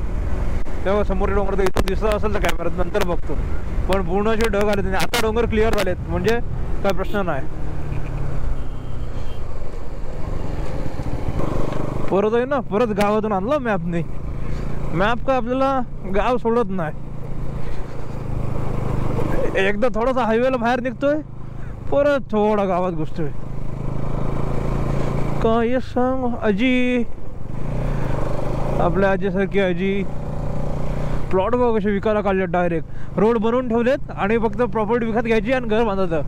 तेव्हा समोरचे डोंगर तर इथून दिसत असेल तर कॅमेऱ्यात नंतर बघतो. पण पूर्ण असे ढग आले. आता डोंगर क्लिअर झालेत म्हणजे काय प्रश्न नाही. परत आहे ना परत गावातून आणलं मॅपने. मॅप काय आपल्याला गाव सोडत नाही. एकदा थोडासा हायवेला बाहेर निघतोय परत थोडा गावात घुसतोय. काय सांग आजी आपल्या आजीसारखी आजी. प्लॉट बघ कसे विकायला काढलेत. डायरेक्ट रोड बनवून ठेवलेत आणि फक्त प्रॉपर्टी विकत घ्यायची आणि घर बांधायचं.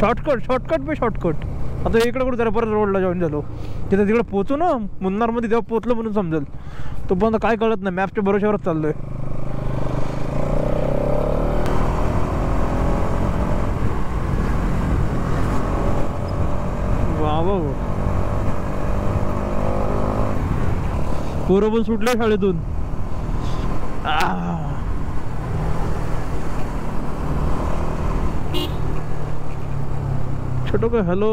शॉर्टकट शॉर्टकट पे शॉर्टकट. आता इकडे कुठे जरा परत रोडला जॉईन झालो. तिथे तिकडे पोचू ना मुन्नारमध्ये तेव्हा पोचलो म्हणून समजेल. तो पण काय कळत नाही. मॅपच्या भरोश्यावरच चाललोय. पोरं पण सुटल्या शाळेतून. छोटो काय हॅलो.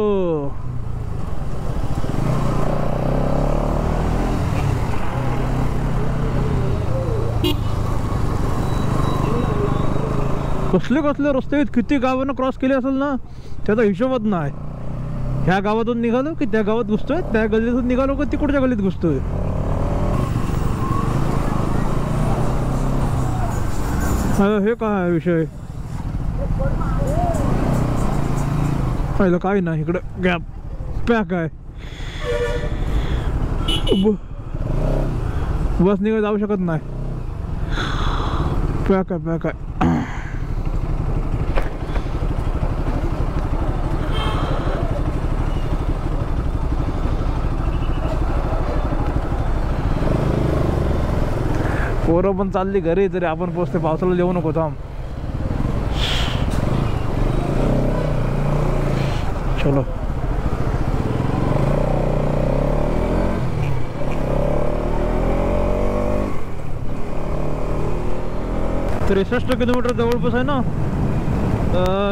कसले कसले रस्ते किती गावांना क्रॉस केले असेल ना त्याचा हिशोबच नाही. ह्या गावातून निघालो की त्या गावात घुसतोय. त्या गल्लीतून निघालो की तिकडच्या गल्लीत घुसतोय. हे काय विषय पाहिलं काय नाही. इकडं गॅप पॅक आहे. बस निघा जाऊ शकत नाही. पॅक आहे पॅक आहे. 4 पण चालली घरी तरी आपण पोचते. पावसाला येऊ नको थांब. चलो 63 किलोमीटर जवळपास आहे ना.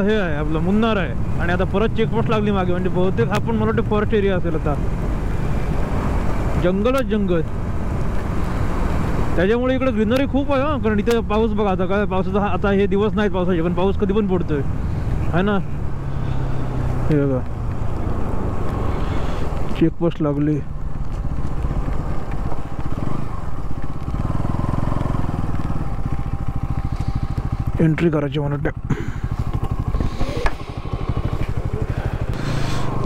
हे आहे आपलं मुन्नार आहे. आणि आता परत चेकपोस्ट लागली मागे. म्हणजे बहुतेक आपण मला वाटतं फॉरेस्ट एरिया असेल. आता जंगलच जंगल. त्याच्यामुळे इकडे ग्रीनरी खूप आहे. हा कारण इथे पाऊस बघा आता काय पावसाचा आता हे दिवस नाहीत पावसाचे पण पाऊस कधी पण पडतोय है ना. हे बघा चेकपोस्ट लागली. एंट्री करायची म्हणून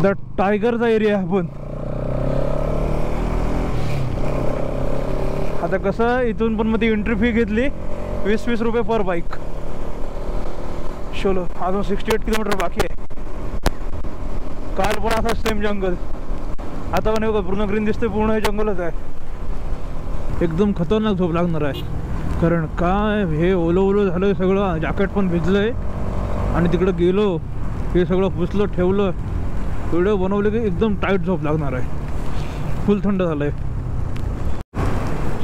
द टायगरचा एरिया आपण. आता कसं इथून पण मध्ये एंट्री फी घेतली 20-20 रुपये पर बाईक. चलो अजून 68 किलोमीटर बाकी आहे. काल पण असा सेम जंगल, आता पण पूर्ण ग्रीन दिसते, पूर्ण हे जंगलच आहे. एकदम खतरनाक झोप लागणार आहे, कारण काय हे ओलं ओलं झालं सगळं, जॅकेट पण भिजलंय. आणि तिकडं गेलो हे सगळं पुसलं ठेवलं, व्हिडिओ बनवले की एकदम टाईट झोप लागणार आहे. फुल थंड झालं आहे.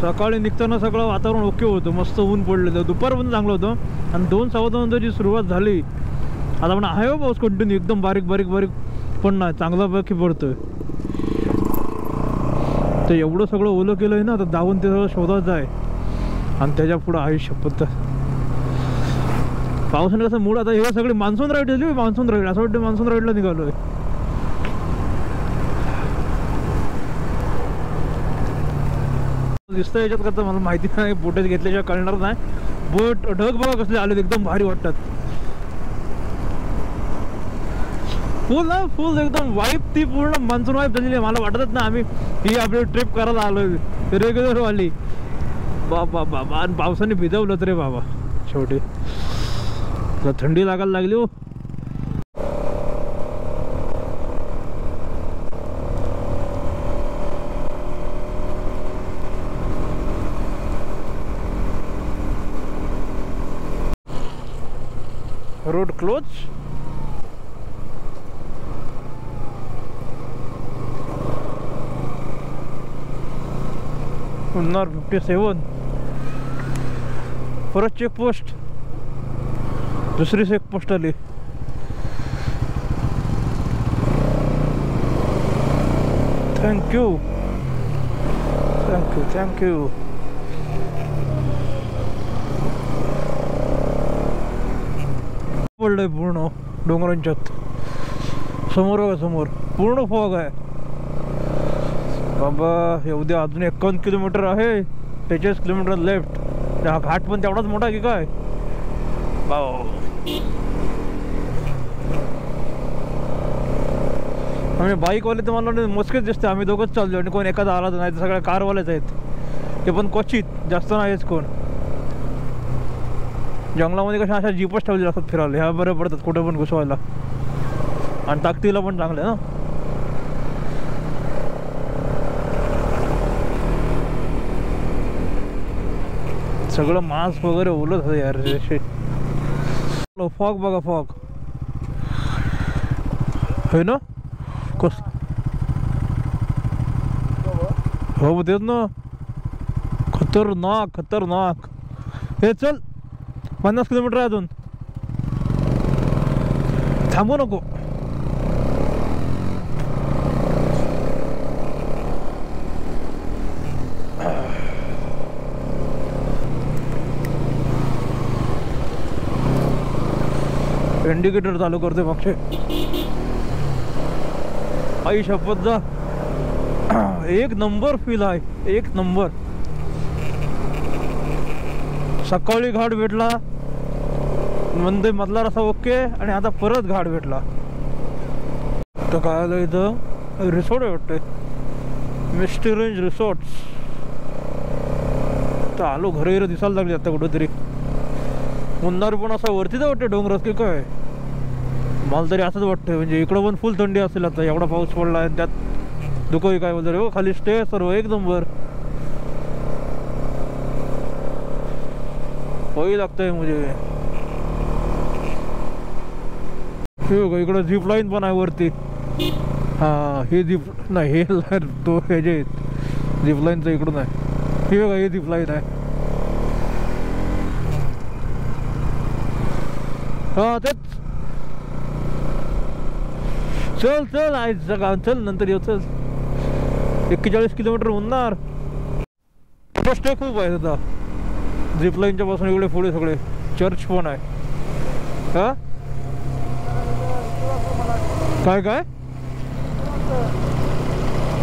सकाळी निघताना सगळं वातावरण ओके होतं, मस्त ऊन पडलं, दुपार पण चांगलं होतं. आणि 2-2:15 नंतर जी सुरुवात झाली, आता पण आहे हो पाऊस कंटिन्यू, एकदम बारीक बारीक बारीक पण नाही, चांगल्यापैकी पडतोय. तर एवढं सगळं ओलं केलं आहे ना, आता दावून ते सगळं शोधायचं आहे. आणि त्याच्या पुढं आहे शपथ पावसाने कसं मूड. आता हे सगळे मान्सून राईड झाली, मान्सून राईड असं वाटतं मान्सून राईडला निघालो आहे. दिसतं याच्यात करता मला माहिती नाही, बोटेच घेतल्याशिवाय कळणार नाही. बोट ढग बघा कसले आले, एकदम भारी वाटतात. फुल एकदम वाईब, ती पूर्ण मान्सून वाईब झालेली आहे. मला वाटतच ना आम्ही ही आपली ट्रिप करायला आलोय रेग्युलर वाली. बाबा बाबा, आणि पावसाने भिजवलं रे बाबा शेवटी. थंडी लागायला लागली हो. Road close. पुन्हार 57 परत चेकपोस्ट, दुसरी चेकपोस्ट आली. Thank you thank you thank you. पडलंय पूर्ण डोंगरांच्यात. समोर बघा, समोर पूर्ण फॉग आहे बाबा. उद्या अजून 51 किलोमीटर आहे, 43 किलोमीटर लेफ्ट. हा घाट पण तेवढाच मोठा की काय बाबा. आम्ही बाईकवाले तर मला मोजकेच दिसते, आम्ही दोघंच चाललो आणि कोण एखादा आला तर नाही, तर सगळ्या कारवालेच आहेत, ते पण क्वचित, जास्त नाहीच कोण. जंगलामध्ये कशा अशा जीपच ठेवलेल्या असतात फिरायला, ह्या बरं पडतात कुठे पण घुसवायला. आणि ताकदीला पण चांगलं आहे ना. सगळं मास्क वगैरे ओलत होतं यार. फॉग बघा, फॉग है ना कस. हो तेच ना, खतरनाक खतरनाक. हे चल 50 किलोमीटर अजून, थांबू नको. इंडिकेटर चालू करते मागचे. आई शपथ जा, एक नंबर फील आहे, एक नंबर. सकाळी घाट भेटला म्हणजे मधला रस्ता ओके, आणि आता परत घाट भेटला. तर काय आलं इथं रिसॉर्ट आहे वाटते, मिस्टी रेंज रिसॉर्ट्स. तर आलो, घरे दिसायला लागली आता कुठंतरी. मुन्नार पण असं वरतीच वाटते डोंगरात की काय, मला तरी असंच वाटतं. म्हणजे इकडं पण फुल थंडी असेल आता, एवढा पाऊस पडला आहे त्यात दुखोई काय वगैरे. हो खाली स्टे सर्व एक नंबर. होई लागतंय म्हणजे. हे बघा इकडं झिप लाईन पण आहे वरती. हा हे झिप नाही, हे तो हे जे झिप लाईनचं इकडून आहे. हे बघा हे झिप लाईन आहे. हा तेच. चल चल आज गाव चल, नंतर येऊ चल. 41 किलोमीटर होणार. स्टे खूप आहे आता झिपलाईनच्या पासून इकडे पुढे सगळे. चर्च पण आहे. हा काय काय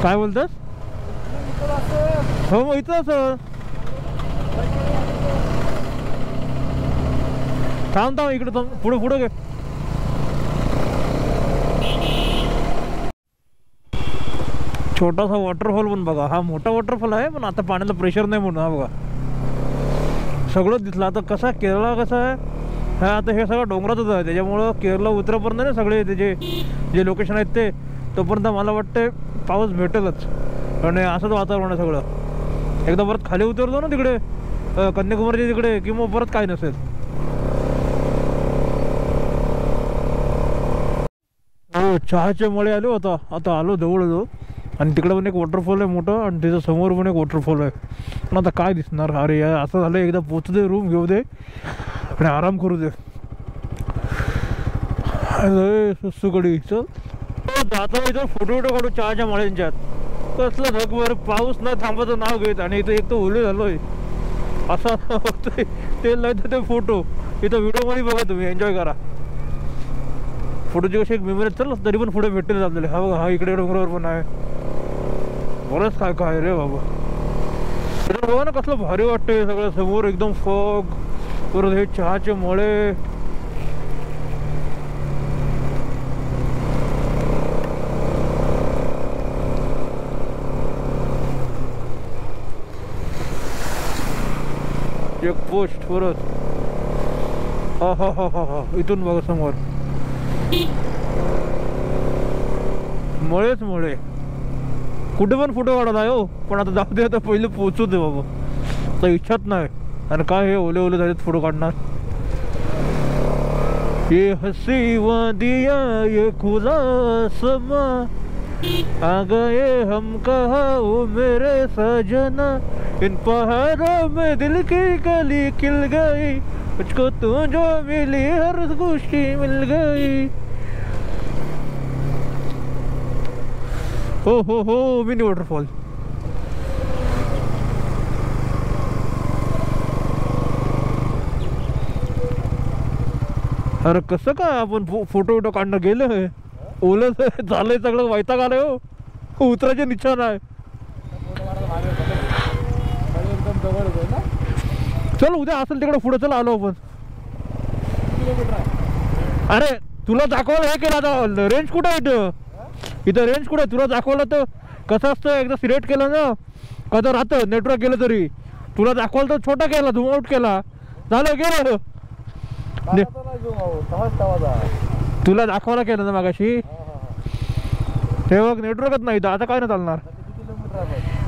काय बोलतोस? हो मग इथं असं थांब थांब इकडे थांब पुढे पुढे घे. छोटासा वॉटरफॉल पण बघा. हा मोठा वॉटरफॉल आहे पण आता पाण्याचं प्रेशर नाही म्हणून. हा बघा सगळं दिसलं. आता कसा केरळा कसा आहे हा आता हे सगळं डोंगरातच आहे त्याच्यामुळं केरळा उतरेपर्यंत ना सगळे त्याचे जे लोकेशन आहेत ते तोपर्यंत मला वाटते पाऊस भेटेलच. आणि असंच वातावरण आहे सगळं. एकदा परत खाली उतरतो ना तिकडे कन्याकुमारीच्या तिकडे की मग परत काय नसेल. हो चहाचे मळे आलो होता. आता आलो जवळ जो आणि तिकडे पण एक वॉटरफॉल आहे मोठं आणि त्याच्या समोर पण एक वॉटरफॉल आहे. पण आता काय दिसणार. अरे यार असं झालं एकदा पोचू दे रूम घेऊ दे आणि आराम करू दे. सुसुकडी चल जाता इथं फोटो काढू चहाच्या मळ्यांच्यात. कसलं भगभर पाऊस नाही थांबाचं नाव घेत आणि इथं एक तर ओले झालोय असा होतोय. ते लावतं ते फोटो इथं व्हिडिओमध्ये बघा तुम्ही एन्जॉय करा. फोटोची कशी एक मेमरी चल तरी पण पुढे भेटले आपल्याला. हा बघा हा इकडे डोंगरावर पण आहे. बरंच काय काय रे बाबा. बघा ना कसलं भारी वाटतंय सगळं समोर एकदम फॉग. परत हे चहाचे मळे. एक पोस्ट परत. हा हा हा हा हा इथून बघा समोर मळेच मळे. कुठे पण फोटो काढत आहे हो पण आता जाऊ दे. आता पहिले पोचू दे बाबा. तर इच्छाच नाही. आणि काय हे ओले ओले झालेत फोटो काढणार. ये हसी वादिया ये खुला समा आ गए हम कहाँ वो मेरे सजना इन पहाड़ों में दिल की गली खिल गई मुझको तू जो मिली हर खुशी मिल गई. हो मिनी वॉटरफॉल. अरे कसं काय आपण फोटो काढणं गेलं ओलं झालंय सगळं वैताग आलंय हो. उतरायचे निशाण आहे. चल उद्या असेल तिकडे पुढे चल आलो आपण. अरे तुला दाखवायला हे केलं आता रेंज कुठं आहे इथं. इथं रेंज कुठं तुला दाखवलं तर कसं असतं एकदा सिलेक्ट केलं ना कसं राहतं नेटवर्क गेलं तरी. तुला दाखवलं तर छोटा केला झूम आउट केला झालं गेलं. तुला दाखवायला केलं ना मागाशी ते बघ नेटवर्कच नाही आता काय नाही चालणार.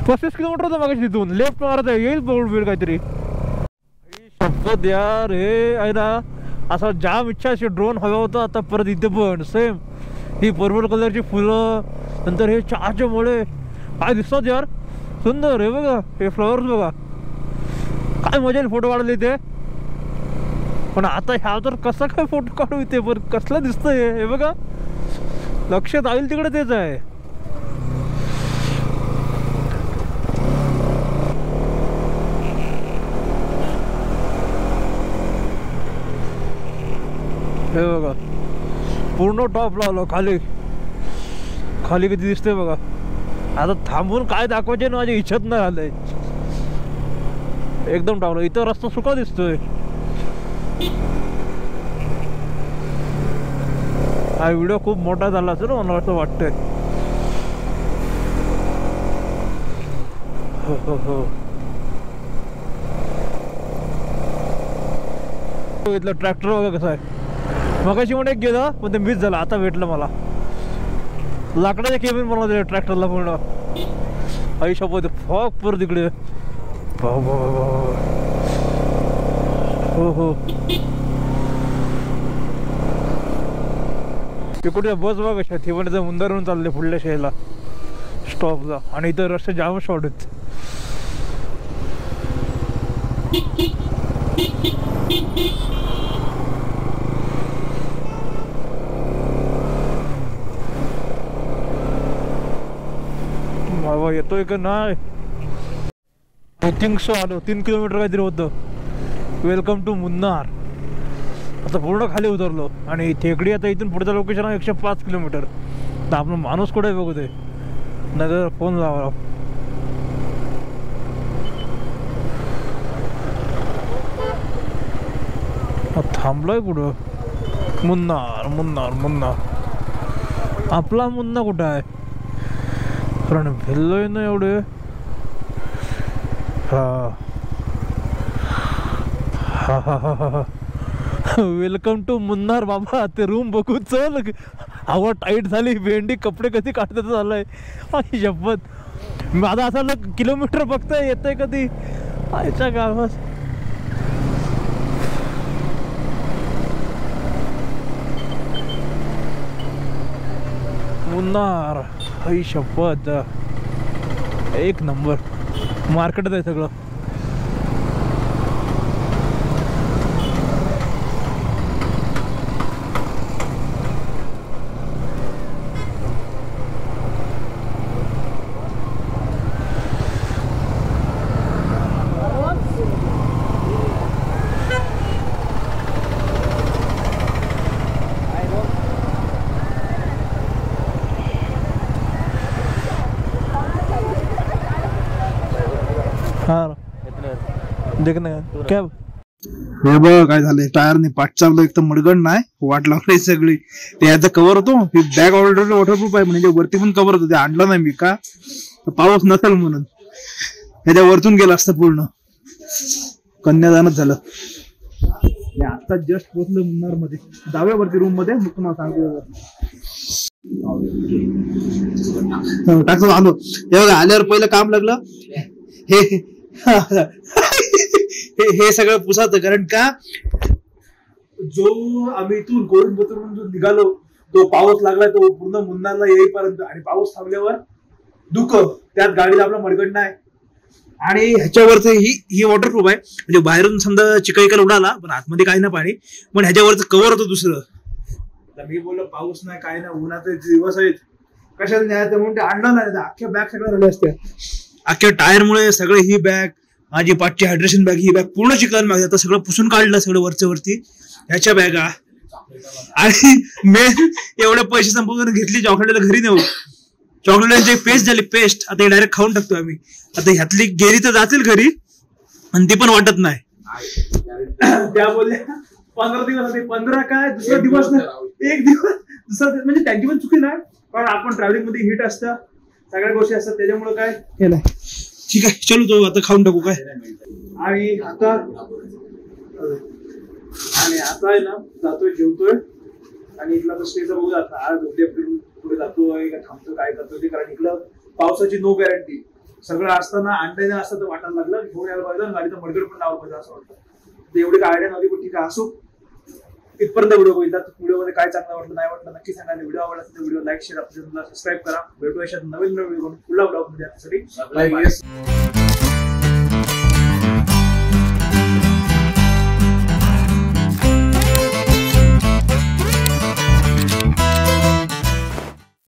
35 किलोमीटर होतं मागाशी तिथून लेफ्ट मारत आहे येईल बोर्ड बिल काहीतरी. शपथ यार हे आहे ना असं जाम इच्छा अशी ड्रोन हवा होता. आता परत इथे पण सेम ही पर्पल कलरची फुलं नंतर हे चहाचे मळे काय दिसतात यार सुंदर. हे बघा हे फ्लॉवर्स बघा काय मजा येईल फोटो काढले ते. पण आता ह्या तर कसा काय फोटो काढू इथे पण कसलं दिसतंय हे बघा. लक्षात जाईल तिकडे तेच आहे. हे बघा पूर्ण टॉपला आलो. खाली खाली किती दिसतंय बघा. आता थांबून काय दाखवायचे ना माझी इच्छाच नाही आलंय. एकदम टाकलं इथं रस्ता सुका दिसतोय. हा व्हिडिओ खूप मोठा झाला असेल मला असं वाटतंय. हो इथलं ट्रॅक्टर वगैरे कसं आहे. मगाशी पण एक गेलं पण ते मिस झालं. आता भेटलं मला लाकडाच्या केबिन बनवलं दिलं ट्रॅक्टरला पूर्ण. आयुष्यामध्ये फॉग परत तिकडे. हो ते कुठे बस बघ कशा ती पण मुंदरून चालले पुढल्या शहराला स्टॉपला. आणि इथं रस्ते जाम शॉर्ट आहेत. बाबा येतोय का नाही. I think so Alo. 3 kilometre काहीतरी होतं. Welcome to Munnar. आता पूर्ण खाली उतरलो आणि टेकडी आता इथून पुढचं लोकेशन आहे 105 किलोमीटर. तर आपला माणूस कुठे बघू दे, नगर फोन लावा. थांबलोय कुठं? मुन्नार मुन्नार मुन्नार. आपला मुन्ना कुठं आहे? कारण भिल्लोय ना एवढे. हा हा हा हा हा. वेलकम टू मुन्नार बाबा. ते रूम बघू चल. हवा टाईट झाली, भेंडी कपडे कधी काढतात झालंय. शपथ माझा असं किलोमीटर बघताय येतंय कधी आयच्या गावात. मुन्नार आई शपथ एक नंबर मार्केट आहे सगळं. देख ना क्या हे बघ काय झालंय, टायरने पाठ चाललो एकदम मडगण नाही, वाट लावली सगळी. ते याचा कव्हर होतो, ही बॅग ऑर्डर वॉटरप्रूफ आहे म्हणजे वरती पण कव्हर होतं, ते आणलं नाही मी का पाऊस नसेल म्हणून. ह्याच्या वरतून गेलं असतं पूर्ण, कन्यादानच झालं. आता जस्ट पोहोचलो मुन्नार मध्ये, जाऊयावरती रूम मध्ये, मग तुम्हाला सांगतो. टाकतो आलो. हे बघा आल्यावर पहिलं काम लागलं हे सगळं पुसाचं. कारण का जो आम्ही इथून गोविंदपूरवरून जो निघालो, तो पाऊस लागला तो पूर्ण मुन्नारला येईपर्यंत, आणि पाऊस थांबल्यावर दुःख, त्यात गाडीला आपला मडगड नाही. आणि ह्याच्यावरच ही वॉटरप्रूफ आहे, म्हणजे बाहेरून समजा चिकन उडाला पण आतमध्ये काही ना पाणी, पण ह्याच्यावरच कव्हर होतं दुसरं. तर मी बोललो पाऊस नाही काय नाही, उन्हाचे दिवस आहेत, कशाला न्यायचं म्हणून ते आणलं नाही. अख्ख्या बॅग सगळ्या झाल्या असत्या. अख्ख्या टायरमुळे सगळे, ही बॅग माझी पाठची हायड्रेशन बॅग, ही बॅग पूर्ण चिकन बॅग, आता सगळं पुसून काढलं सगळं वरच्या वरती. ह्याच्या बॅगा आणि मेन एवढे पैसे संपवून घेतली चॉकलेटला घरी नेऊ. चॉकलेटांची पेस्ट झाली, पेस्ट आता हे डायरेक्ट खाऊन टाकतो आम्ही. आता ह्यातली गेली तर जातील घरी, आणि ती पण वाटत नाही. त्या बोलल्या 15 दिवस, 15 काय दुसरा दिवस नाही, एक दिवस दुसरा, म्हणजे त्यांची पण चुकी नाही, कारण आपण ट्रॅव्हलिंग मध्ये हिट असतं, सगळ्या गोष्टी असतात, त्याच्यामुळे काय केलंय. ठीक आहे चलो तो आता खाऊन टाकू काय. आणि आता आहे ना, जातोय जेवतोय, आणि इथला स्टेचा बघू आता आज उद्या फिरून पुढे जातोय का थांबतो काय करतो ते. कारण इकडं पावसाची नो गॅरंटी, सगळं असताना अंड्याने असतं तर वाटायला लागलं घेऊन यायला पाहिजे, गाडीचं मडगड पण लावलं पाहिजे असं वाटतं. एवढी काय आयडिया नव्हती, पण ठीक आहे असो. इथपर्यंत व्हिडिओ बघितला. व्हिडिओमध्ये काय चांगलं वाटलं नाही वाटलं नक्की सांगा. व्हिडिओ आवडला तर व्हिडिओ लाईक शेअर, आपल्या चॅनलला सबस्क्राईब करा. भेटू अशा नवीन व्हिडिओ पुढला ब्लॉग मध्ये.